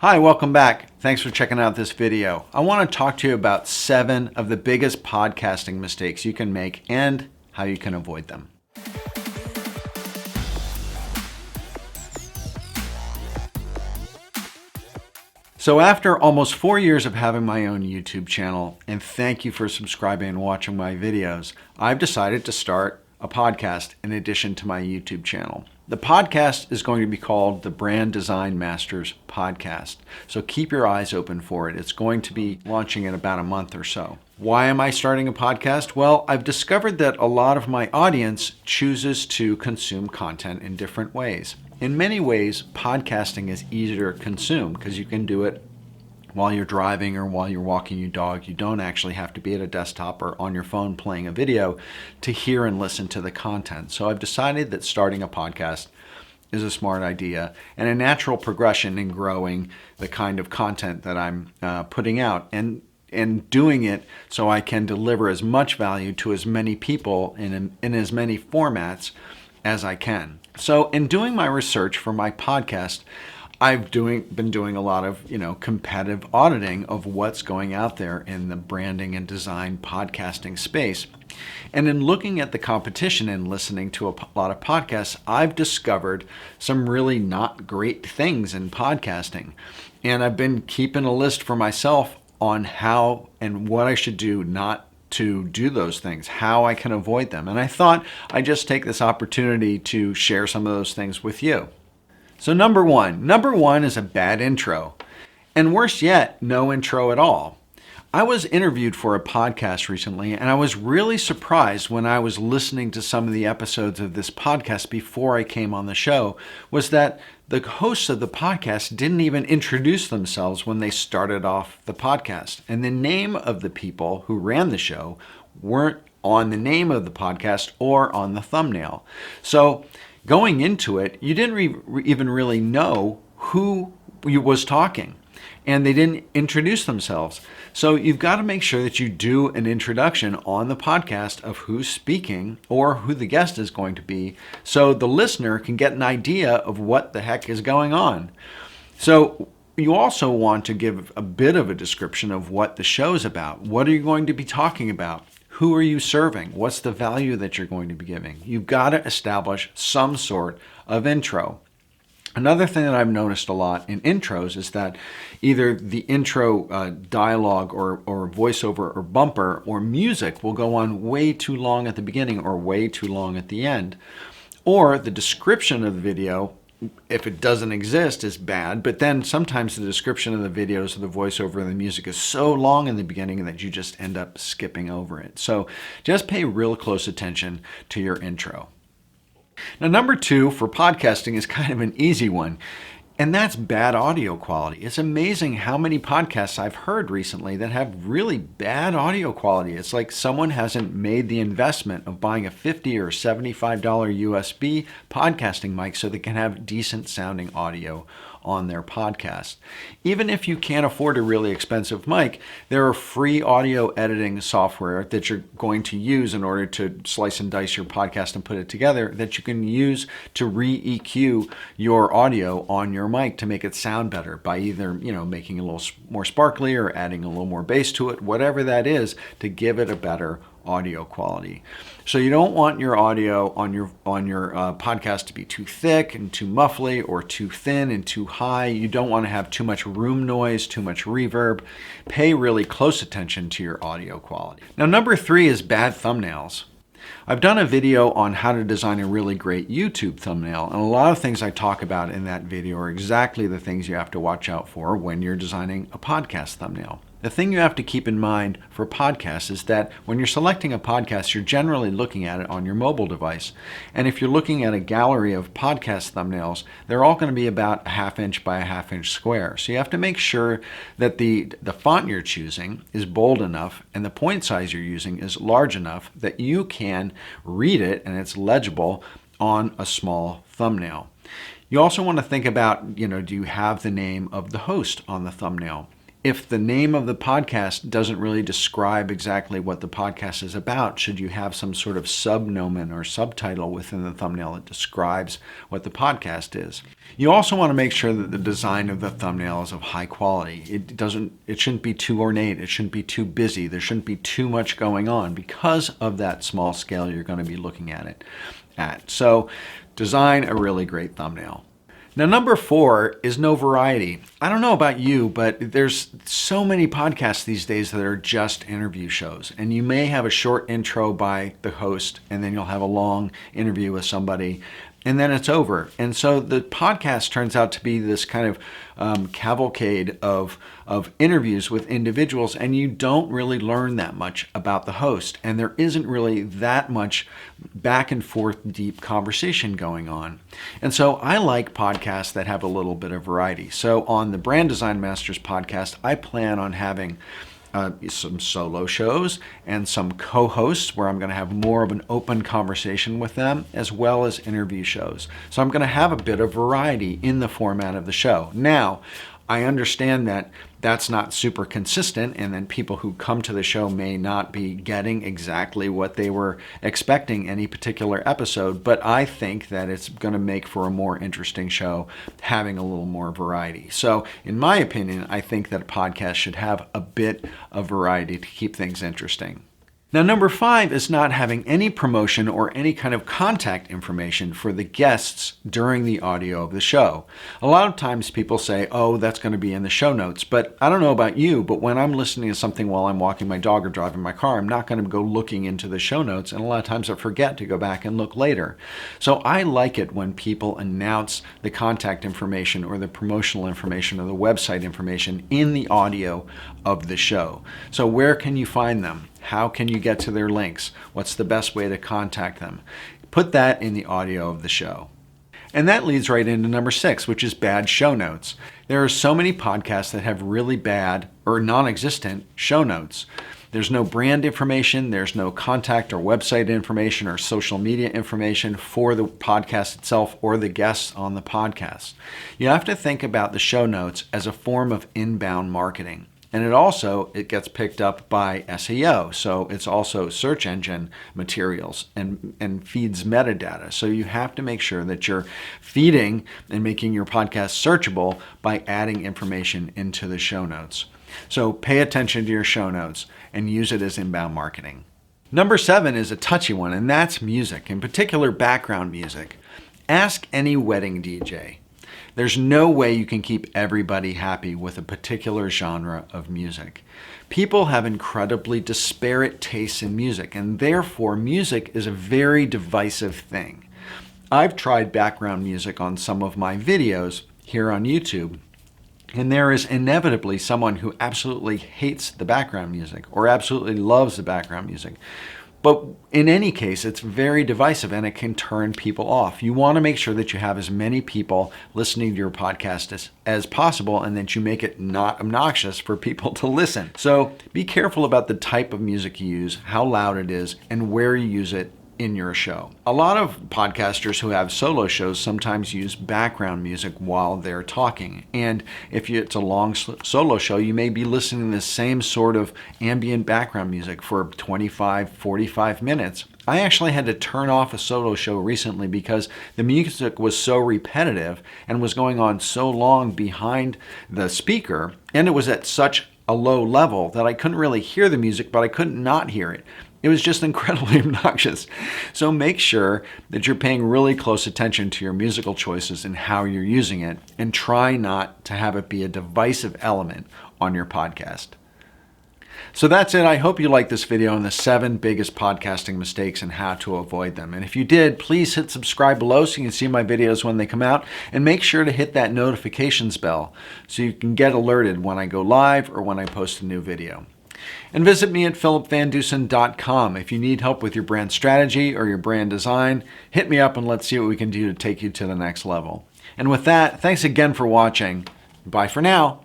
Hi, welcome back. Thanks for checking out this video. I want to talk to you about 7 of the biggest podcasting mistakes you can make and how you can avoid them. So after almost 4 years of having my own YouTube channel, and thank you for subscribing and watching my videos, I've decided to start a podcast in addition to my YouTube channel. The podcast is going to be called the Brand Design Masters Podcast. So keep your eyes open for it. It's going to be launching in about a month or so. Why am I starting a podcast? Well, I've discovered that a lot of my audience chooses to consume content in different ways. In many ways, podcasting is easier to consume because you can do it while you're driving or while you're walking your dog. You don't actually have to be at a desktop or on your phone playing a video to hear and listen to the content. So I've decided that starting a podcast is a smart idea and a natural progression in growing the kind of content that I'm putting out and doing it so I can deliver as much value to as many people in as many formats as I can. So in doing my research for my podcast, I've been doing a lot of, competitive auditing of what's going out there in the branding and design podcasting space. And in looking at the competition and listening to a lot of podcasts, I've discovered some really not great things in podcasting. And I've been keeping a list for myself on how and what I should do not to do those things, how I can avoid them. And I thought I'd just take this opportunity to share some of those things with you. So number one is a bad intro. And worse yet, no intro at all. I was interviewed for a podcast recently, and I was really surprised when I was listening to some of the episodes of this podcast before I came on the show, was that the hosts of the podcast didn't even introduce themselves when they started off the podcast. And the name of the people who ran the show weren't on the name of the podcast or on the thumbnail. So going into it, you didn't even really know who was talking, and they didn't introduce themselves. So you've got to make sure that you do an introduction on the podcast of who's speaking or who the guest is going to be, so the listener can get an idea of what the heck is going on. So you also want to give a bit of a description of what the show's about. What are you going to be talking about? Who are you serving? What's the value that you're going to be giving? You've got to establish some sort of intro. Another thing that I've noticed a lot in intros is that either the intro dialogue or voiceover or bumper or music will go on way too long at the beginning or way too long at the end. Or the description of the video, if it doesn't exist, is bad, but then sometimes the description of the videos, of the voiceover, and the music is so long in the beginning that you just end up skipping over it. So just pay real close attention to your intro. Now, number 2 for podcasting is kind of an easy one, and that's bad audio quality. It's amazing how many podcasts I've heard recently that have really bad audio quality. It's like someone hasn't made the investment of buying a $50 or $75 USB podcasting mic so they can have decent sounding audio on their podcast. Even if you can't afford a really expensive mic, there are free audio editing software that you're going to use in order to slice and dice your podcast and put it together that you can use to re-EQ your audio on your mic to make it sound better by either, making it a little more sparkly or adding a little more bass to it, whatever that is, to give it a better audio quality. So you don't want your audio on your podcast to be too thick and too muffly or too thin and too high. You don't want to have too much room noise, too much reverb. Pay really close attention to your audio quality. Now, number 3 is bad thumbnails. I've done a video on how to design a really great YouTube thumbnail, and a lot of things I talk about in that video are exactly the things you have to watch out for when you're designing a podcast thumbnail. The thing you have to keep in mind for podcasts is that when you're selecting a podcast, you're generally looking at it on your mobile device. And if you're looking at a gallery of podcast thumbnails, they're all going to be about a 1/2 inch by a 1/2 inch square. So you have to make sure that the font you're choosing is bold enough and the point size you're using is large enough that you can read it and it's legible on a small thumbnail. You also want to think about, do you have the name of the host on the thumbnail? If the name of the podcast doesn't really describe exactly what the podcast is about, should you have some sort of subnomen or subtitle within the thumbnail that describes what the podcast is? You also want to make sure that the design of the thumbnail is of high quality. It shouldn't be too ornate. It shouldn't be too busy. There shouldn't be too much going on because of that small scale you're going to be looking at it at. So design a really great thumbnail. Now, number 4 is no variety. I don't know about you, but there's so many podcasts these days that are just interview shows. And you may have a short intro by the host, and then you'll have a long interview with somebody, and then it's over. And so the podcast turns out to be this kind of cavalcade of interviews with individuals, and you don't really learn that much about the host. And there isn't really that much back and forth deep conversation going on. And so I like podcasts that have a little bit of variety. So on the Brand Design Masters podcast, I plan on having some solo shows and some co-hosts where I'm going to have more of an open conversation with them, as well as interview shows. So I'm going to have a bit of variety in the format of the show. Now, I understand that that's not super consistent, and then people who come to the show may not be getting exactly what they were expecting any particular episode, but I think that it's going to make for a more interesting show having a little more variety. So in my opinion, I think that a podcast should have a bit of variety to keep things interesting. Now, number 5 is not having any promotion or any kind of contact information for the guests during the audio of the show. A lot of times people say, oh, that's going to be in the show notes. But I don't know about you, but when I'm listening to something while I'm walking my dog or driving my car, I'm not going to go looking into the show notes. And a lot of times I forget to go back and look later. So I like it when people announce the contact information or the promotional information or the website information in the audio of the show. So where can you find them? How can you get to their links? What's the best way to contact them? Put that in the audio of the show. And that leads right into number 6, which is bad show notes. There are so many podcasts that have really bad or non-existent show notes. There's no brand information, there's no contact or website information or social media information for the podcast itself or the guests on the podcast. You have to think about the show notes as a form of inbound marketing. And it gets picked up by SEO. So it's also search engine materials and feeds metadata. So you have to make sure that you're feeding and making your podcast searchable by adding information into the show notes. So pay attention to your show notes and use it as inbound marketing. Number 7 is a touchy one, and that's music, in particular background music. Ask any wedding DJ. There's no way you can keep everybody happy with a particular genre of music. People have incredibly disparate tastes in music, and therefore music is a very divisive thing. I've tried background music on some of my videos here on YouTube, and there is inevitably someone who absolutely hates the background music or absolutely loves the background music. But in any case, it's very divisive and it can turn people off. You want to make sure that you have as many people listening to your podcast as possible and that you make it not obnoxious for people to listen. So be careful about the type of music you use, how loud it is, and where you use it in your show. A lot of podcasters who have solo shows sometimes use background music while they're talking. And if it's a long solo show, you may be listening to the same sort of ambient background music for 25, 45 minutes. I actually had to turn off a solo show recently because the music was so repetitive and was going on so long behind the speaker, and it was at such a low level that I couldn't really hear the music, but I couldn't not hear it. It was just incredibly obnoxious. So make sure that you're paying really close attention to your musical choices and how you're using it, and try not to have it be a divisive element on your podcast. So that's it. I hope you liked this video on the 7 biggest podcasting mistakes and how to avoid them. And if you did, please hit subscribe below so you can see my videos when they come out, and make sure to hit that notifications bell so you can get alerted when I go live or when I post a new video. And visit me at philipvandusen.com. If you need help with your brand strategy or your brand design, hit me up and let's see what we can do to take you to the next level. And with that, thanks again for watching. Bye for now.